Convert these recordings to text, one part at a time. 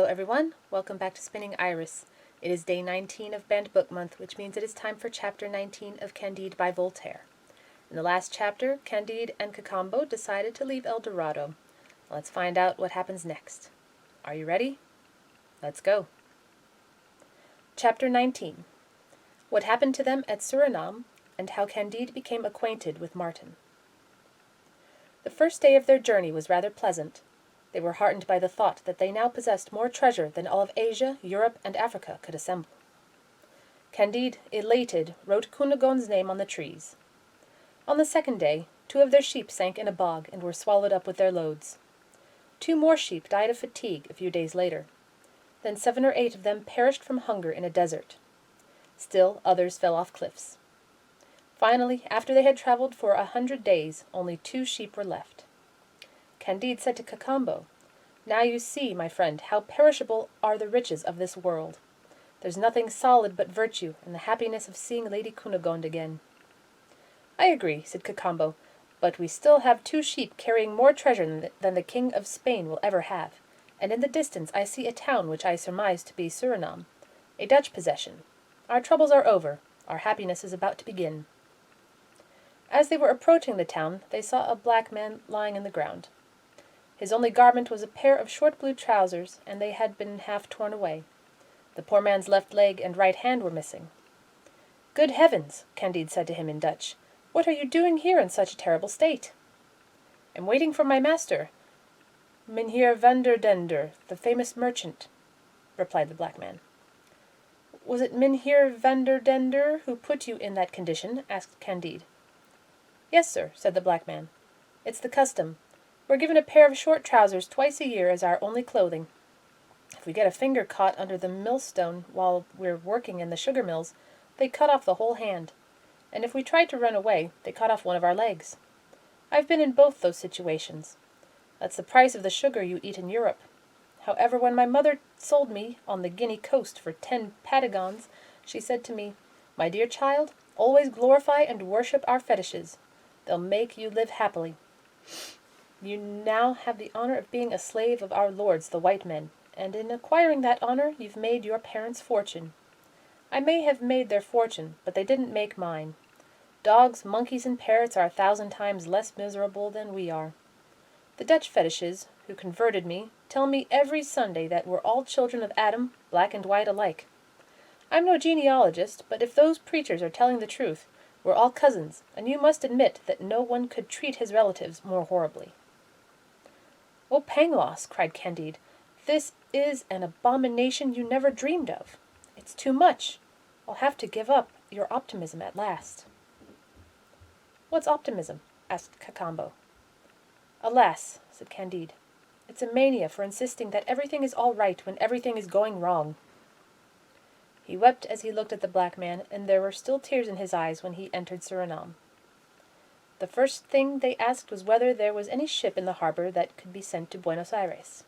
everyone, welcome back to Spinning Iris. It is day 19 of Banned Book Month, which means it is time for chapter 19 of Candide by Voltaire. In the last chapter, Candide and Cacambo decided to leave El Dorado. Let's find out what happens next. Are you ready? Let's go. Chapter 19. What happened to them at Suriname, and how Candide became acquainted with Martin. The first day of their journey was rather pleasant. They were heartened by the thought that they now possessed more treasure than all of Asia, Europe, and Africa could assemble. Candide, elated, wrote Cunegonde's name on the trees. On the second day, 2 of their sheep sank in a bog and were swallowed up with their loads. 2 more sheep died of fatigue a few days later. Then 7 or 8 of them perished from hunger in a desert. Still others fell off cliffs. Finally, after they had traveled for 100 days, only 2 sheep were left. Candide said to Cacambo, "Now you see, my friend, how perishable are the riches of this world. There's nothing solid but virtue and the happiness of seeing Lady Cunegonde again." "I agree," said Cacambo, "but we still have 2 sheep carrying more treasure than the King of Spain will ever have, and in the distance I see a town which I surmise to be Suriname, a Dutch possession. Our troubles are over, our happiness is about to begin." As they were approaching the town, they saw a black man lying in the ground. His only garment was a pair of short blue trousers, and they had been half torn away. The poor man's left leg and right hand were missing. "Good heavens!" Candide said to him in Dutch. "What are you doing here in such a terrible state?" "I'm waiting for my master, Mynheer Vanderdendur, the famous merchant," replied the black man. "Was it Mynheer Vanderdendur who put you in that condition?" asked Candide. "Yes, sir," said the black man. "It's the custom. We're given a pair of short trousers twice a year as our only clothing. If we get a finger caught under the millstone while we're working in the sugar mills, they cut off the whole hand, and if we try to run away, they cut off one of our legs. I've been in both those situations. That's the price of the sugar you eat in Europe. However, when my mother sold me on the Guinea coast for 10 patagons, she said to me, 'My dear child, always glorify and worship our fetishes. They'll make you live happily. You now have the honor of being a slave of our lords, the white men, and in acquiring that honor you've made your parents' fortune. I may have made their fortune, but they didn't make mine. Dogs, monkeys, and parrots are 1,000 times less miserable than we are. The Dutch fetishes, who converted me, tell me every Sunday that we're all children of Adam, black and white alike. I'm no genealogist, but if those preachers are telling the truth, we're all cousins, and you must admit that no one could treat his relatives more horribly." "Oh, Pangloss!" cried Candide, "this is an abomination you never dreamed of. It's too much. I'll have to give up your optimism at last." "What's optimism?" asked Cacambo. "Alas," said Candide, "it's a mania for insisting that everything is all right when everything is going wrong." He wept as he looked at the black man, and there were still tears in his eyes when he entered Suriname. The first thing they asked was whether there was any ship in the harbor that could be sent to Buenos Aires.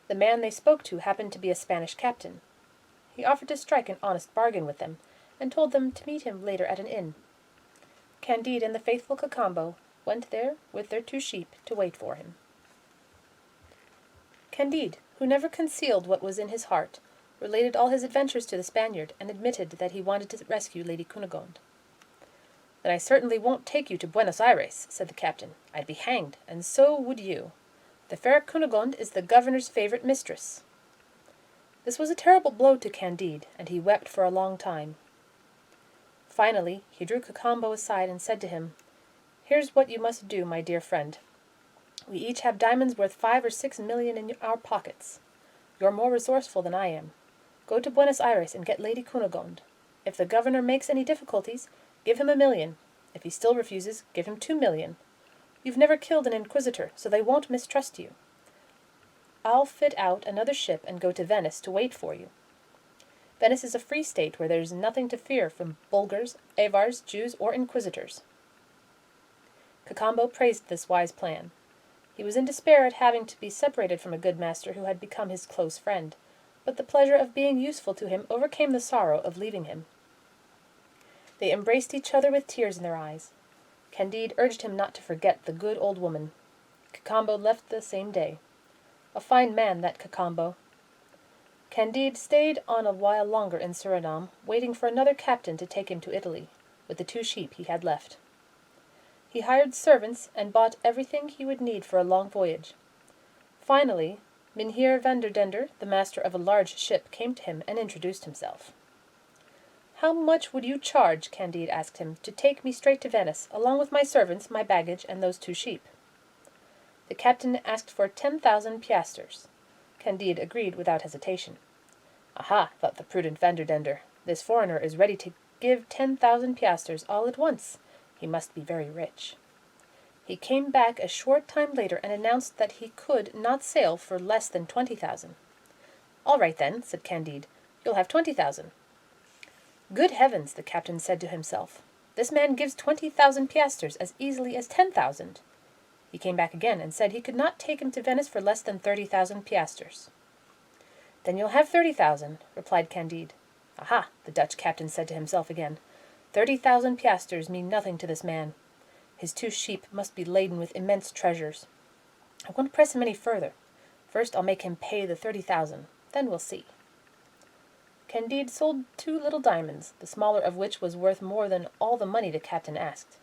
The man they spoke to happened to be a Spanish captain. He offered to strike an honest bargain with them, and told them to meet him later at an inn. Candide and the faithful Cacambo went there with their 2 sheep to wait for him. Candide, who never concealed what was in his heart, related all his adventures to the Spaniard, and admitted that he wanted to rescue Lady Cunegonde. "Then I certainly won't take you to Buenos Aires," said the captain. "I'd be hanged, and so would you. The fair Cunegonde is the governor's favourite mistress." This was a terrible blow to Candide, and he wept for a long time. Finally he drew Cacambo aside and said to him, "Here's what you must do, my dear friend. We each have diamonds worth 5 or 6 million in our pockets. You're more resourceful than I am. Go to Buenos Aires and get Lady Cunegonde. If the governor makes any difficulties, give him 1 million. If he still refuses, give him 2 million. You've never killed an inquisitor, so they won't mistrust you. I'll fit out another ship and go to Venice to wait for you. Venice is a free state where there's nothing to fear from Bulgars, Avars, Jews, or inquisitors." Cacambo praised this wise plan. He was in despair at having to be separated from a good master who had become his close friend, but the pleasure of being useful to him overcame the sorrow of leaving him. They embraced each other with tears in their eyes. Candide urged him not to forget the good old woman. Cacambo left the same day. A fine man, that Cacambo. Candide stayed on a while longer in Surinam, waiting for another captain to take him to Italy, with the 2 sheep he had left. He hired servants and bought everything he would need for a long voyage. Finally, Mynheer Vanderdendur, the master of a large ship, came to him and introduced himself. "How much would you charge," Candide asked him, "to take me straight to Venice, along with my servants, my baggage, and those 2 sheep?" The captain asked for 10,000 piastres. Candide agreed without hesitation. "Aha!" thought the prudent Vanderdendur, "this foreigner is ready to give 10,000 piastres all at once. He must be very rich." He came back a short time later and announced that he could not sail for less than 20,000. "All right then," said Candide, "you'll have 20,000. "Good heavens!" the captain said to himself, "this man gives 20,000 piastres as easily as 10,000. He came back again and said he could not take him to Venice for less than 30,000 piastres. "Then you'll have 30,000, replied Candide. "Aha!" the Dutch captain said to himself again, 30,000 piastres mean nothing to this man. His 2 sheep must be laden with immense treasures. I won't press him any further. First I'll make him pay the 30,000, then we'll see." Candide sold 2 little diamonds, the smaller of which was worth more than all the money the captain asked.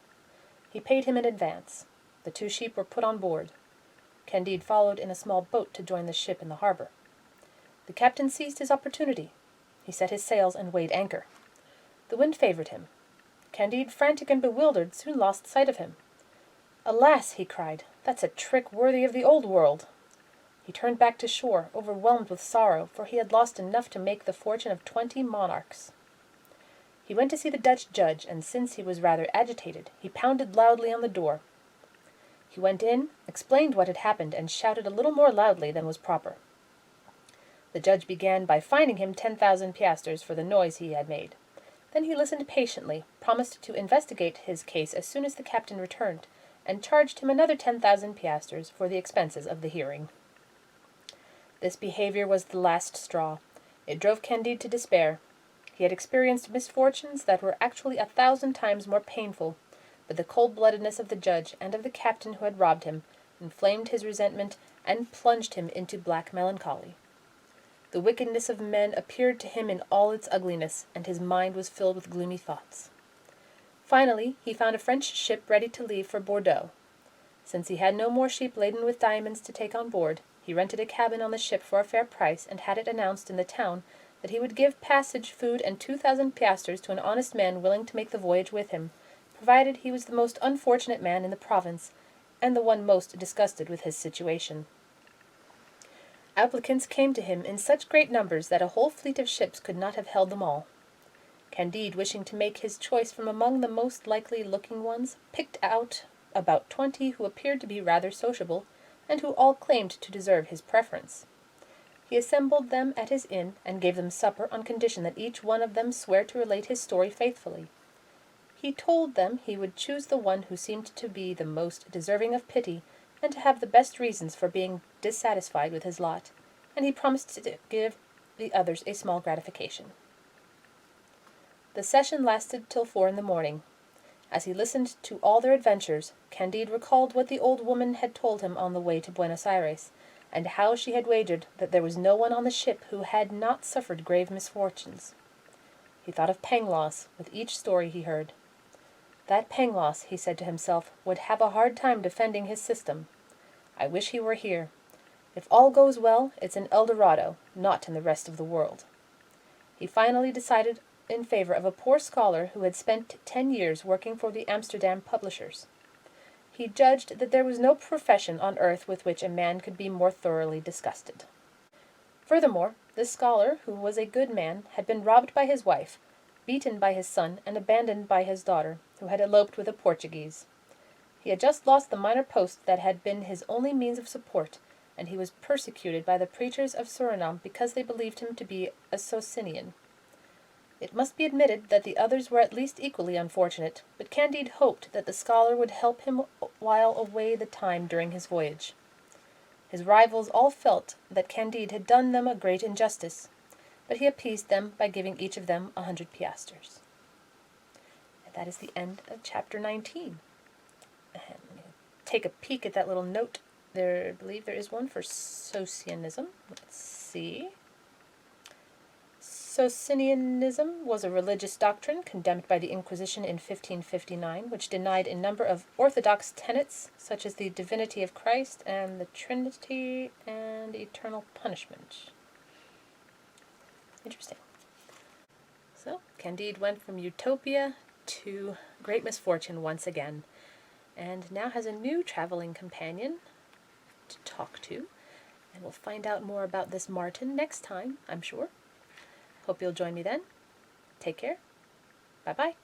He paid him in advance. The 2 sheep were put on board. Candide followed in a small boat to join the ship in the harbour. The captain seized his opportunity. He set his sails and weighed anchor. The wind favoured him. Candide, frantic and bewildered, soon lost sight of him. "Alas!" he cried, "that's a trick worthy of the old world." He turned back to shore, overwhelmed with sorrow, for he had lost enough to make the fortune of 20 monarchs. He went to see the Dutch judge, and since he was rather agitated, he pounded loudly on the door. He went in, explained what had happened, and shouted a little more loudly than was proper. The judge began by fining him 10,000 piastres for the noise he had made. Then he listened patiently, promised to investigate his case as soon as the captain returned, and charged him another 10,000 piastres for the expenses of the hearing. This behaviour was the last straw. It drove Candide to despair. He had experienced misfortunes that were actually 1,000 times more painful, but the cold-bloodedness of the judge and of the captain who had robbed him inflamed his resentment and plunged him into black melancholy. The wickedness of men appeared to him in all its ugliness, and his mind was filled with gloomy thoughts. Finally, he found a French ship ready to leave for Bordeaux. Since he had no more sheep laden with diamonds to take on board, he rented a cabin on the ship for a fair price, and had it announced in the town that he would give passage, food, and 2,000 piastres to an honest man willing to make the voyage with him, provided he was the most unfortunate man in the province, and the one most disgusted with his situation. Applicants came to him in such great numbers that a whole fleet of ships could not have held them all. Candide, wishing to make his choice from among the most likely-looking ones, picked out about 20 who appeared to be rather sociable, and who all claimed to deserve his preference. He assembled them at his inn, and gave them supper on condition that each one of them swear to relate his story faithfully. He told them he would choose the one who seemed to be the most deserving of pity, and to have the best reasons for being dissatisfied with his lot, and he promised to give the others a small gratification. The session lasted till 4 in the morning. As he listened to all their adventures, Candide recalled what the old woman had told him on the way to Buenos Aires, and how she had wagered that there was no one on the ship who had not suffered grave misfortunes. He thought of Pangloss with each story he heard. That Pangloss, he said to himself, would have a hard time defending his system. I wish he were here. If all goes well, it's in El Dorado, not in the rest of the world. He finally decided in favor of a poor scholar who had spent 10 years working for the Amsterdam publishers. He judged that there was no profession on earth with which a man could be more thoroughly disgusted. Furthermore, this scholar, who was a good man, had been robbed by his wife, beaten by his son, and abandoned by his daughter, who had eloped with a Portuguese. He had just lost the minor post that had been his only means of support, and he was persecuted by the preachers of Surinam because they believed him to be a Socinian. It must be admitted that the others were at least equally unfortunate, but Candide hoped that the scholar would help him while away the time during his voyage. His rivals all felt that Candide had done them a great injustice, but he appeased them by giving each of them 100 piastres. And that is the end of chapter 19. And take a peek at that little note I believe there is one for Socinianism. Let's see. Socinianism was a religious doctrine condemned by the Inquisition in 1559, which denied a number of orthodox tenets, such as the divinity of Christ and the Trinity and eternal punishment. Interesting. So, Candide went from utopia to great misfortune once again, and now has a new traveling companion to talk to, and we'll find out more about this Martin next time, I'm sure. Hope you'll join me then. Take care. Bye-bye.